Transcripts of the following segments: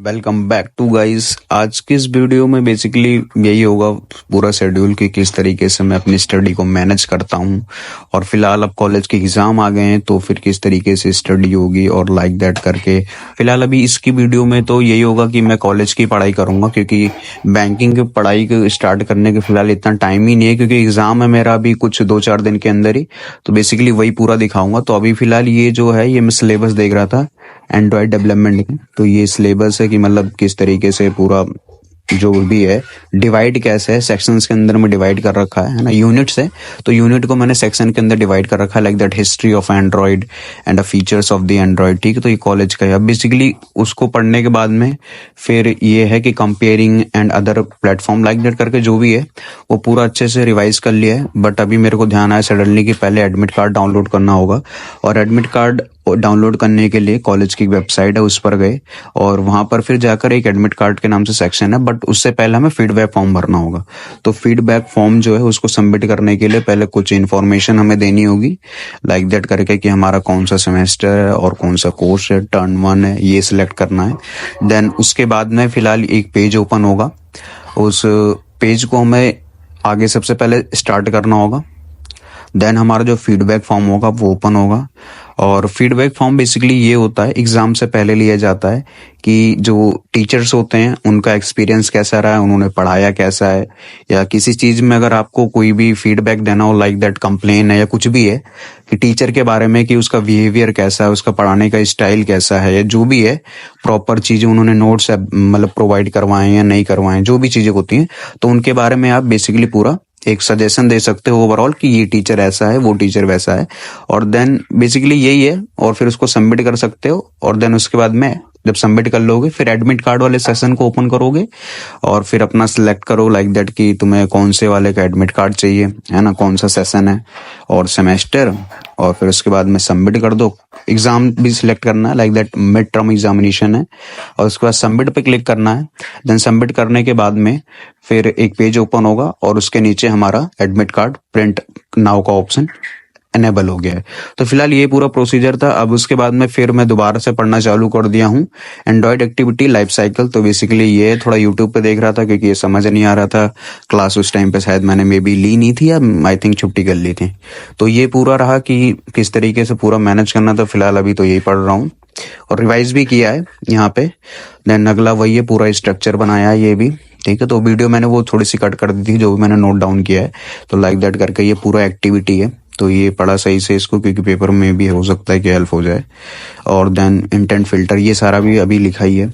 Welcome back to guys. आज की इस वीडियो में बेसिकली यही होगा पूरा शेड्यूल कि किस तरीके से मैं अपनी स्टडी को मैनेज करता हूँ। और फिलहाल अब कॉलेज के एग्जाम आ गए हैं तो फिर किस तरीके से स्टडी होगी और लाइक दैट करके फिलहाल अभी इसकी वीडियो में तो यही होगा कि मैं कॉलेज की पढ़ाई करूंगा, क्योंकि बैंकिंग की पढ़ाई को स्टार्ट करने के फिलहाल इतना टाइम ही नहीं है, क्योंकि एग्जाम है मेरा अभी कुछ 2-4 दिन के अंदर ही। तो बेसिकली वही पूरा दिखाऊंगा। तो अभी फिलहाल ये जो है ये मैं सिलेबस देख रहा था एंड्रॉयड डेवलपमेंट की। तो ये सिलेबस है कि मतलब किस तरीके से पूरा जो भी है डिवाइड कैसे है, सेक्शंस के अंदर में डिवाइड कर रखा है ना, यूनिट्स है। तो यूनिट को मैंने सेक्शन के अंदर डिवाइड कर रखा है, like that history of Android and the features of the Android. ठीक है, तो ये कॉलेज का है। अब बेसिकली उसको पढ़ने के बाद में फिर ये है कि comparing and other platform like that करके जो भी है वो पूरा अच्छे से रिवाइज कर लिया है। बट अभी मेरे को ध्यान आया सडनली कि पहले एडमिट कार्ड डाउनलोड करना होगा। और एडमिट कार्ड डाउनलोड करने के लिए कॉलेज की वेबसाइट है उस पर गए और वहां पर फिर जाकर एक एडमिट कार्ड के नाम से सेक्शन है, बट उससे पहले हमें फीडबैक फॉर्म भरना होगा। तो फीडबैक फॉर्म जो है उसको सबमिट करने के लिए पहले कुछ इन्फॉर्मेशन हमें देनी होगी, लाइक दैट करके कि हमारा कौन सा सेमेस्टर है और कौन सा कोर्स है, टर्न 1 है, ये सिलेक्ट करना है। देन उसके बाद में फिलहाल एक पेज ओपन होगा। उस पेज को हमें आगे सबसे पहले स्टार्ट करना होगा। देन हमारा जो फीडबैक फॉर्म होगा वो ओपन होगा। और फीडबैक फॉर्म बेसिकली ये होता है, एग्जाम से पहले लिया जाता है कि जो टीचर्स होते हैं उनका एक्सपीरियंस कैसा रहा है, उन्होंने पढ़ाया कैसा है, या किसी चीज में अगर आपको कोई भी फीडबैक देना हो, लाइक दैट कंप्लेन है या कुछ भी है कि टीचर के बारे में कि उसका बिहेवियर कैसा है, उसका पढ़ाने का स्टाइल कैसा है, या जो भी है प्रॉपर चीजें उन्होंने नोट्स मतलब प्रोवाइड करवाए या नहीं करवाए, जो भी चीजें होती हैं, तो उनके बारे में आप बेसिकली पूरा एक सजेशन दे सकते हो ओवरऑल कि ये टीचर ऐसा है, वो टीचर वैसा है। और देन बेसिकली यही है। और फिर उसको सबमिट कर सकते हो। और देन उसके बाद में जब सबमिट कर लोगे फिर एडमिट कार्ड वाले सेशन को ओपन करोगे और फिर अपना सिलेक्ट करो, लाइक दैट कि तुम्हें कौन से वाले का एडमिट कार्ड चाहिए, है ना, कौन सा सेशन है और सेमेस्टर। और फिर उसके बाद में सबमिट कर दो। एग्जाम भी सिलेक्ट करना है, like that mid term examination है। और उसके बाद सबमिट पे क्लिक करना है। देन सबमिट करने के बाद में फिर एक पेज ओपन होगा और उसके नीचे हमारा एडमिट कार्ड प्रिंट नाउ का ऑप्शन एनेबल हो गया है। तो फिलहाल ये पूरा प्रोसीजर था। अब उसके बाद में फिर मैं दोबारा से पढ़ना चालू कर दिया हूँ एंड्रॉयड एक्टिविटी लाइफ साइकिल। तो बेसिकली ये थोड़ा यूट्यूब पे देख रहा था क्योंकि ये समझ नहीं आ रहा था। क्लास उस टाइम पे शायद मैंने मे बी ली नहीं थी या आई थिंक छुट्टी कर ली थी। तो ये पूरा रहा कि किस तरीके से पूरा मैनेज करना था। फिलहाल अभी तो यही पढ़ रहा हूँ और रिवाइज भी किया है यहाँ पे। देन अगला वही है, पूरा स्ट्रक्चर बनाया है ये भी। ठीक है, तो वीडियो मैंने वो थोड़ी सी कट कर दी थी जो भी मैंने नोट डाउन किया है। तो लाइक दैट करके ये पूरा एक्टिविटी है। तो ये पढ़ा सही से इसको, क्योंकि पेपर में भी हो सकता है कि हेल्प हो जाए। और देन इंटेंट फिल्टर ये सारा भी अभी लिखा ही है।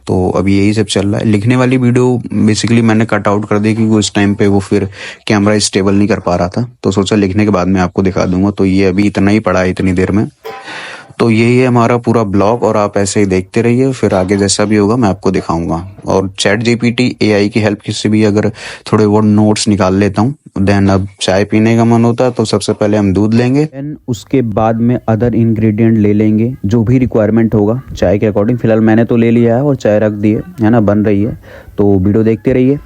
तो अभी यही सब चल रहा है। लिखने वाली वीडियो बेसिकली मैंने कट आउट कर दी क्योंकि उस टाइम पे वो फिर कैमरा स्टेबल नहीं कर पा रहा था। तो सोचा लिखने के बाद में आपको दिखा दूंगा। तो ये अभी इतना ही पड़ा है इतनी देर में। तो यही है हमारा पूरा ब्लॉग और आप ऐसे ही देखते रहिए, फिर आगे जैसा भी होगा मैं आपको दिखाऊंगा। और चैट जीपीटी एआई की हेल्प से भी अगर थोड़े बहुत नोट्स निकाल लेता हूँ। देन अब चाय पीने का मन होता है तो सबसे पहले हम दूध लेंगे, देन उसके बाद में अदर इंग्रेडिएंट ले लेंगे जो भी रिक्वायरमेंट होगा चाय के अकॉर्डिंग। फिलहाल मैंने तो ले लिया है और चाय रख दी है ना, बन रही है। तो वीडियो देखते रहिए।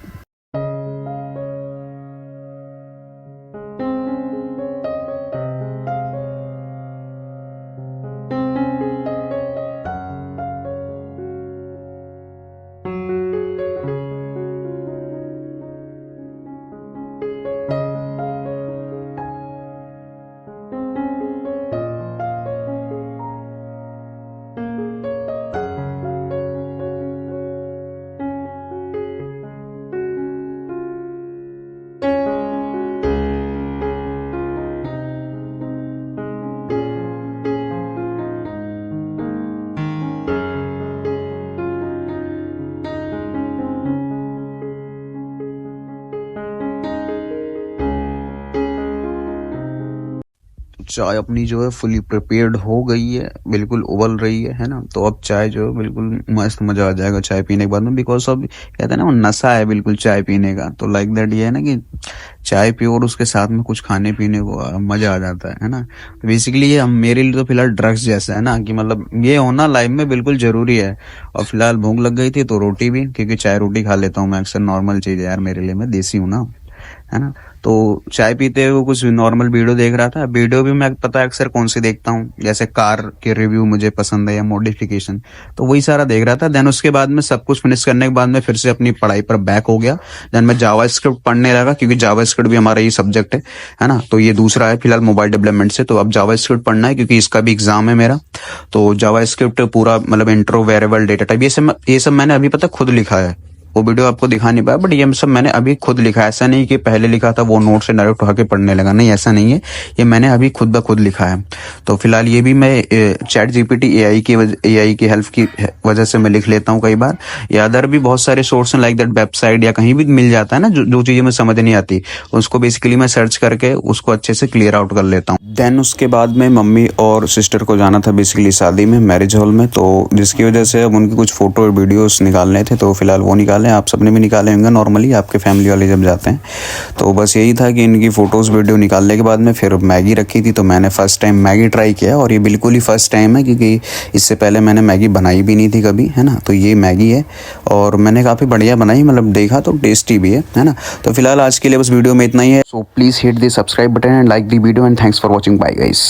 चाय अपनी जो है फुली प्रिपेयर्ड हो गई है, बिल्कुल उबल रही है ना। तो अब चाय जो है बिल्कुल मस्त मजा आ जाएगा चाय पीने के बाद में, बिकॉज अब कहते हैं ना वो नशा है बिल्कुल चाय पीने का। तो लाइक दैट ये है ना कि चाय पियो और उसके साथ में कुछ खाने पीने को मजा आ जाता है ना। तो बेसिकली ये मेरे लिए तो फिलहाल ड्रग्स जैसा है ना, कि मतलब ये होना लाइफ में बिल्कुल जरूरी है। और फिलहाल भूख लग गई थी तो रोटी भी, क्योंकि चाय रोटी खा लेता हूँ मैं अक्सर, नॉर्मल चीज है यार मेरे लिए, मैं देसी हूँ ना। है ना। तो चाय पीते हुए कुछ नॉर्मल वीडियो देख रहा था। वीडियो भी मैं पता है अक्सर कौन सी देखता हूँ, जैसे कार के रिव्यू मुझे पसंद है या मॉडिफिकेशन, तो वही सारा देख रहा था। देन उसके बाद में सब कुछ फिनिश करने के बाद में फिर से अपनी पढ़ाई पर बैक हो गया। देन मैं जावास्क्रिप्ट पढ़ने लगा, क्योंकि जावास्क्रिप्ट भी हमारा ये सब्जेक्ट है ना। तो ये दूसरा है फिलहाल मोबाइल डेवलपमेंट से, तो अब जावास्क्रिप्ट पढ़ना है क्योंकि इसका भी एग्जाम है मेरा। तो जावास्क्रिप्ट पूरा मतलब इंट्रो, वेरिएबल, डेटा टाइप, ये सब मैंने अभी पता खुद लिखा है। वो वीडियो आपको दिखा नहीं पाया, बट ये सब मैंने अभी खुद लिखा है। ऐसा नहीं कि पहले लिखा था वो नोट से डायरेक्ट उठा के पढ़ने लगा, नहीं ऐसा नहीं है। ये मैंने अभी खुद ब खुद लिखा है। तो फिलहाल ये भी मैं चैट जीपीटी एआई की हेल्प की वजह से मैं लिख लेता हूँ कई बार, या अदर भी बहुत सारे सोर्स लाइक दैट वेबसाइट या कहीं भी मिल जाता है ना, जो चीजें मुझे समझ नहीं आती उसको बेसिकली मैं सर्च करके उसको अच्छे से क्लियर आउट कर लेता हूँ। देन उसके बाद में मम्मी और सिस्टर को जाना था बेसिकली शादी में, मैरिज हॉल में, तो जिसकी वजह से अब उनकी कुछ फोटो और वीडियोस निकालने थे, तो फिलहाल वो निकाले। आप सबने भी निकाले होंगे नॉर्मली, आपके फैमिली वाले जब जाते हैं। तो बस यही था कि इनकी फोटोज वीडियो निकालने के बाद में फिर मैगी रखी थी, तो मैंने फर्स्ट टाइम मैगी ट्राई किया, और ये बिल्कुल ही फर्स्ट टाइम है क्योंकि इससे पहले मैंने मैगी बनाई भी नहीं थी कभी, है ना। तो ये मैगी है और मैंने काफ़ी बढ़िया बनाई, मतलब देखा तो टेस्टी भी है ना। तो फिलहाल आज के लिए बस वीडियो में इतना ही है। So please hit the subscribe button and like the video and thanks for watching. Bye guys.